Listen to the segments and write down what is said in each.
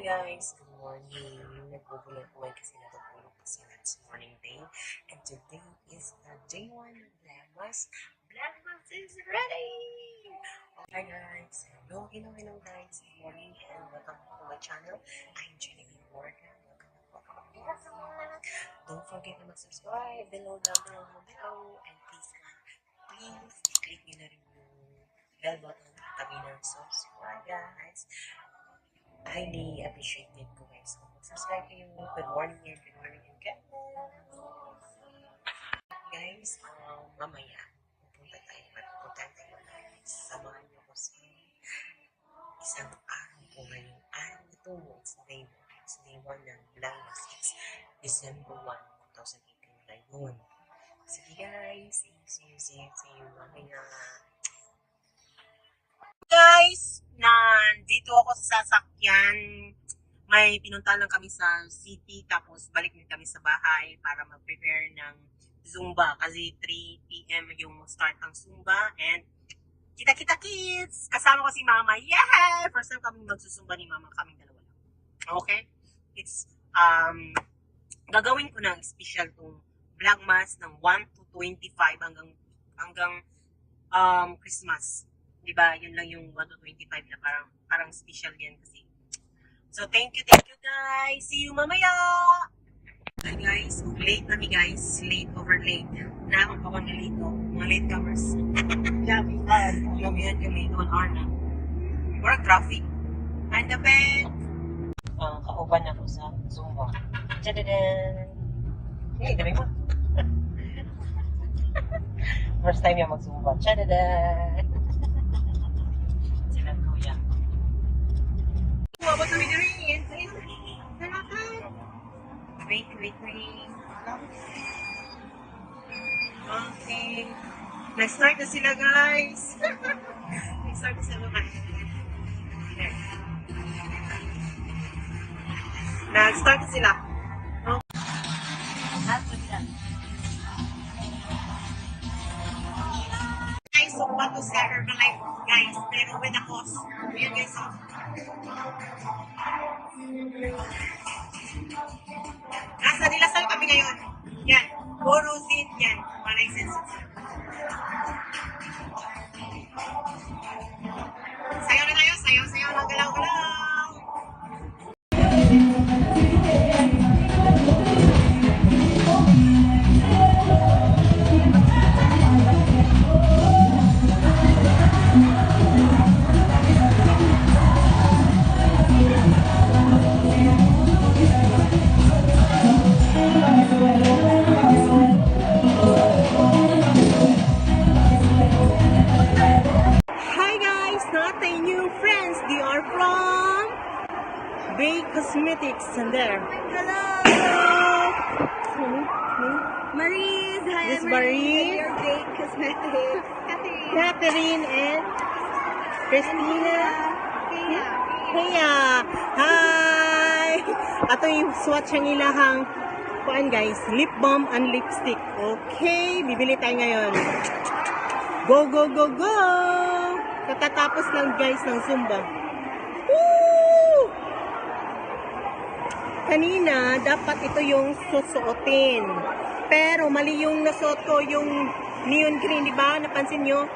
guys, good morning. Nagbubulan po kasi natutulog kasi it's morning day. And today is the day 1 of Vlogmas. Vlogmas is ready! Okay guys, hello guys. Good morning and welcome to my channel. I'm Genevieve Morgan. Welcome. Don't forget to subscribe below and please click nyo na rin yung bell button tabi ng subscribe guys. Highly appreciated ko guys. Kung mag-subscribe kayo, good morning and guys, mamaya pupunta tayo guys. Samahan niyo ko sa isang araw po ngayong araw na ito. It's day 1 ng Vlogmas. It's December 1, 2018 na yun. Sige guys, see you mamaya. Guys, nandito ako sa sasakyan. May pinunta lang kami sa city, tapos balik din kami sa bahay para mag-prepare ng Zumba. Kasi 3 PM yung start ng Zumba. And kita kids! Kasama ko si Mama. Yeah! First time kami magsusumba ni Mama, kaming dalawa lang. Okay? It's, gagawin ko ng special tong Vlogmas ng 1 to 25 hanggang Christmas. Diba? Yun lang yung 1 to 25 na parang special yan kasi. So, thank you guys. See you mamaya! Hi guys, late na guys. Late over late. Nakakang pa ko na late mga late comers. Labihan kami 1 hour na. Walang traffic. And the bed. Kauban ako sa Zumba. Tadadaan! Hey, dami mo. First time yung mag-Zumba. Tadadaan! What are we doing? Wait. Okay. Nag-start na sila, guys. Nag-start na sila. Nag-start na sila. Guys, so what was that Herbalife, guys? Pero with a cost. Ayan, guys. Nasa Dilasal kami ngayon. Yan. Puro seat yan. Manay sense. Sayaw na tayo. Sayaw lang. Galaw. Cosmetics and there. Hello. Maryse. Hi, This is Maryse. Your Bake Cosmetics. Catherine and Christina. Heya. Hi. Ato yung swatch ang ilahang kuan guys, lip balm and lipstick. Okay, bibili tayo ngayon. Go. Katatapos lang guys ng Zumba. Woo! Kanina, dapat ito yung susuotin. Pero, mali yung nasuot ko, yung neon green, di ba? Napansin nyo?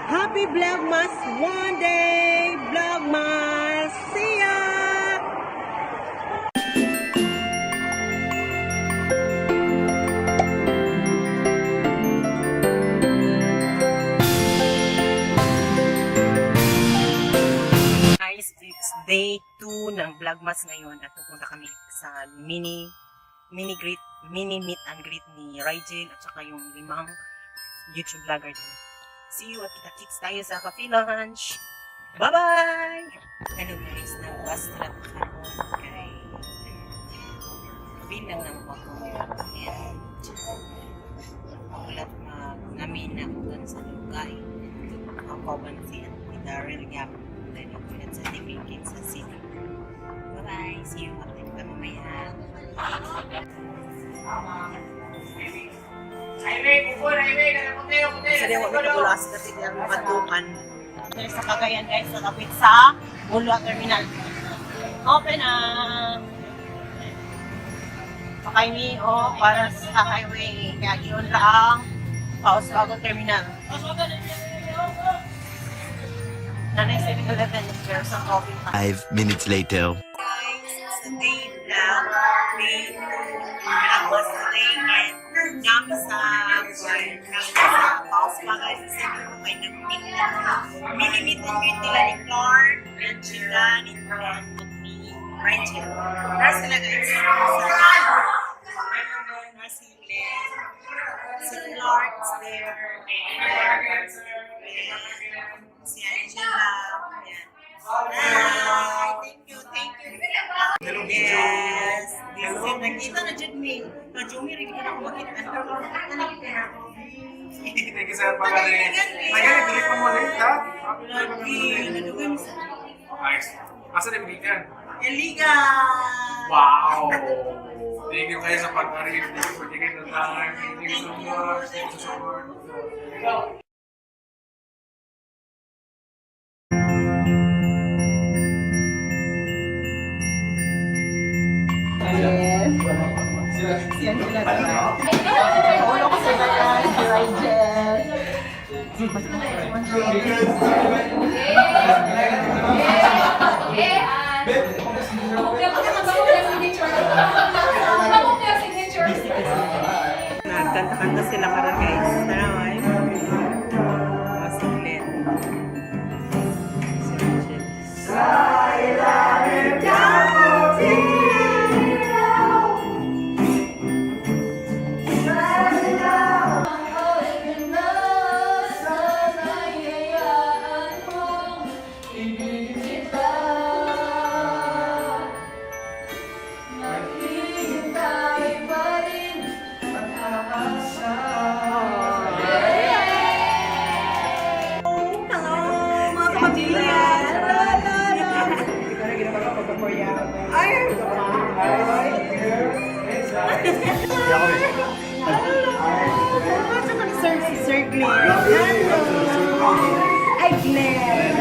Happy Vlogmas! One day! Vlogmas! See ya! It's day 2 ng Vlogmas ngayon at pupunta kami sa mini meet and greet ni Rigel at saka yung 5 YouTube vlogger din. See you at kita-kits tayo sa coffee lunch. Bye-bye! Hello guys, nag-bus trip ako kay bilang ng ako and ulat namin na ako sa lugay. Ako ba na siya? Ni Daryl Gap. Then ako ulit sa Tingin sa city. Bye-bye! See you! Update ka mamaya! Sa dewa ko tulas kasi ang matukan. Sa Cagayan guys, sa kapit sa Bulwa Terminal. Open up! Pakay ni para sa highway. Kaya yun lang Paus Bago Terminal. Nanay 7-Eleven, there's some coffee. 5 minutes later. Sa day lang, may was today and namin sa Paus Bago sa may minimit ang greet nila ni Clark, and sila ni Rachel. Nasa sila guys. Nasa si Clark is there. Si Angela. Yan. Hi! Thank you. Yes. This is it. Nakita na dyan me. Jumi, rin ko na ako makita. Thank you, sir. Pagkali. Ngayon, ibili ko mo ulit, ha? Nadugay mo sa Ayos. Asa na ibigan? Eliga! Wow! Thank you kayo sa pag-arif. Thank you for taking the time. Thank you so much. Thank you so much. Ulo ko sa bayan, si Rigel. Nagkanta-kanta sila para guys. Tara, ay. Masiglit. Si Rigel. Sir Claire. Ay, Claire.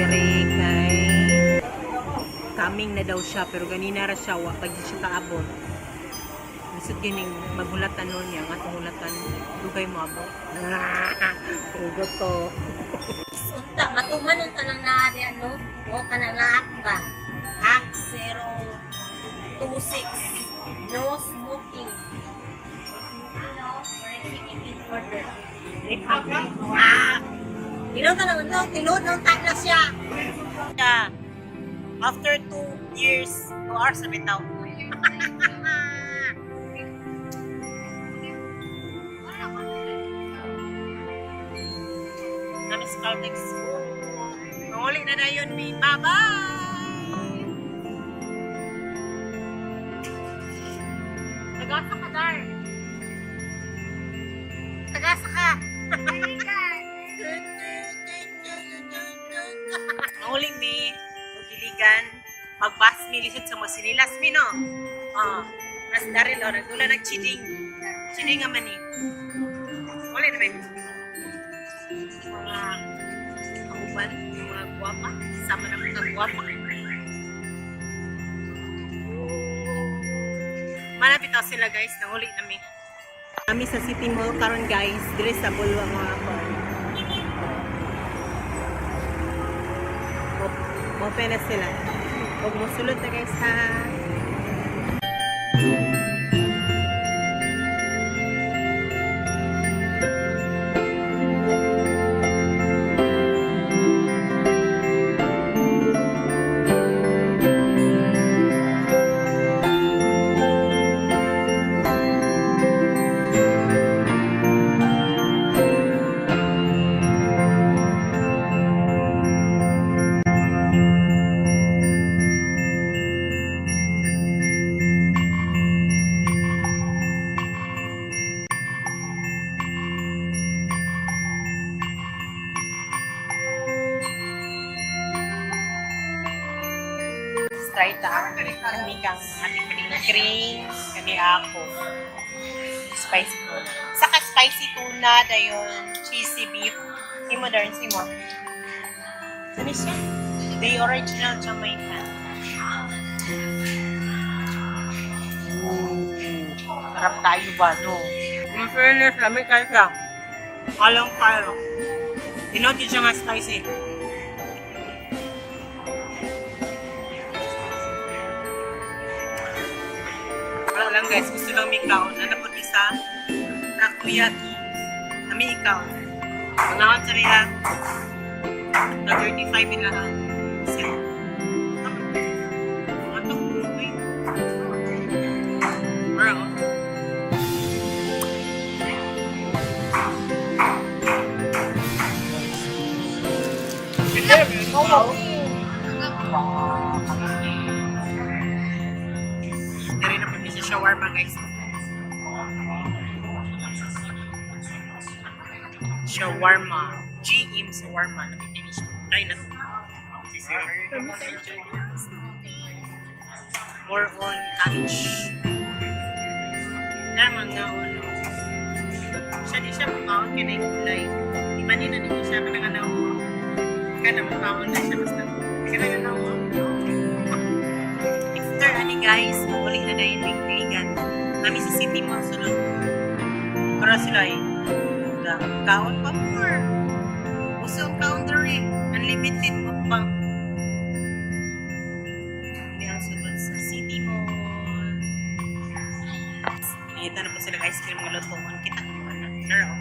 dere kay coming na daw siya pero ganina ra siya wa pag di siya kaabot. Bisod gining maghulatan nun niya nga hulatan dugay mo abot. Ugot to. Unta, matuman ang tanang naari ano, o kanang laak ba? Act 026, no smoking. Order. Tinod na naman no, tinod ng tagla siya. Yeah. After 2 years, 2 hours na bitaw. Nami sa Caltex. Manguli na na yun, Mi. Bye-bye! Tagasa ka, Dar. Tagasa ka. Manguling, Mi. Giligan. Magbas mi lisod sa masinilas, Mi, no? Nas daril, nagdula nag-chiding. Chiding nga man, eh. Muli na, Mi. Mga kauban, mga guwapa, sama na mga guwapa. Malapit ako sila guys, nahuli namin. Kami sa City Mall karon guys, dire sa Bulwa mga kon. Open na sila. Huwag mo sulod na guys ha. Try ta kani kang ating cream kani ako spicy tuna saka spicy tuna dayon cheesy beef si modern si mo ano siya the original Jamaican sarap tayo ba no in fairness lamig kayo siya alang kayo tinoti siya nga spicy. Wala lang guys, gusto lang may ikaw. Nanapot isa, takoyaki. Nami ikaw. Mangawan sa rin na 35 lang. Set. Mga to, uy. Bro. Dari na po siya shawarma guys. Shawarma. GM shawarma. Nakikita siya. Try na to. More on touch. Naman nga ano. Siya di siya makaon kinay kulay. Di ba nila nito siya kanang kana makaon na siya basta. Kanang after ani guys, muli na dahil may kiligan. Kami sa City Mall sulod. Para sila eh. Kaon pa more. Uso counter eh. Unlimited mo pa. Hindi ang sulod sa City Mall. Nakita na po sila ice cream ng lutuan. Kita ko ba na? Naraw.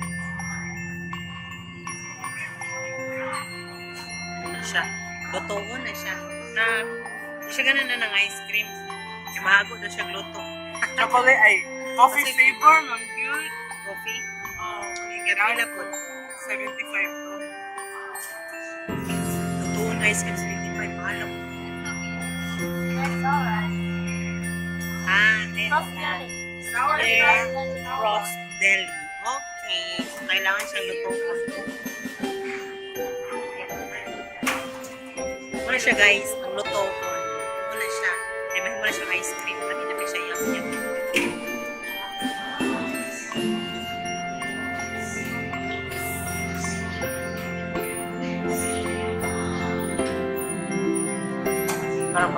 Ano siya? Lutuan na siya. Na siya ganun na ng ice cream. Kasi mahago na siya gluto. Chocolate ay coffee flavor, ma'am, cute. Coffee. Oh, Kapila po. 75 to. Lutuan ice cream 75. Mahal ako. Then Sour Frost Deli. Okay. So, kailangan siyang lutuan. Muna siya guys. Ang luto ko. Muna siya. May mahimula siyang ice cream. Kami na siya yum-yum.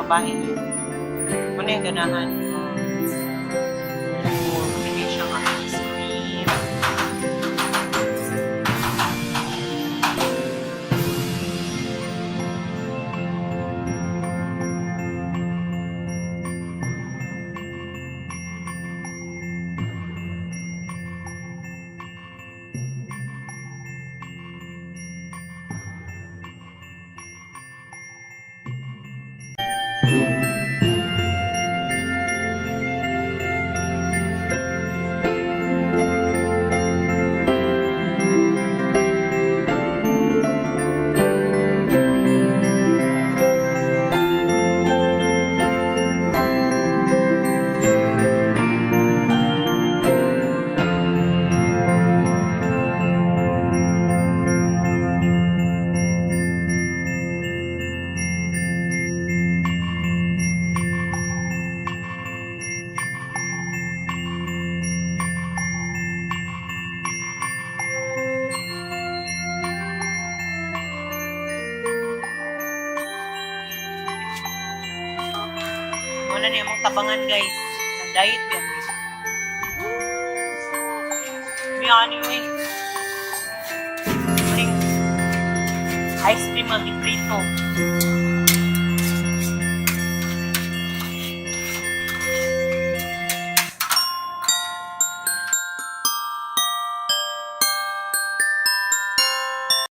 mga bahay. Ano yung ganahan? Hindi siya ice cream. Wala na yung tabangan guys. Sa diet yan. May ano eh. Ice cream ang iprito.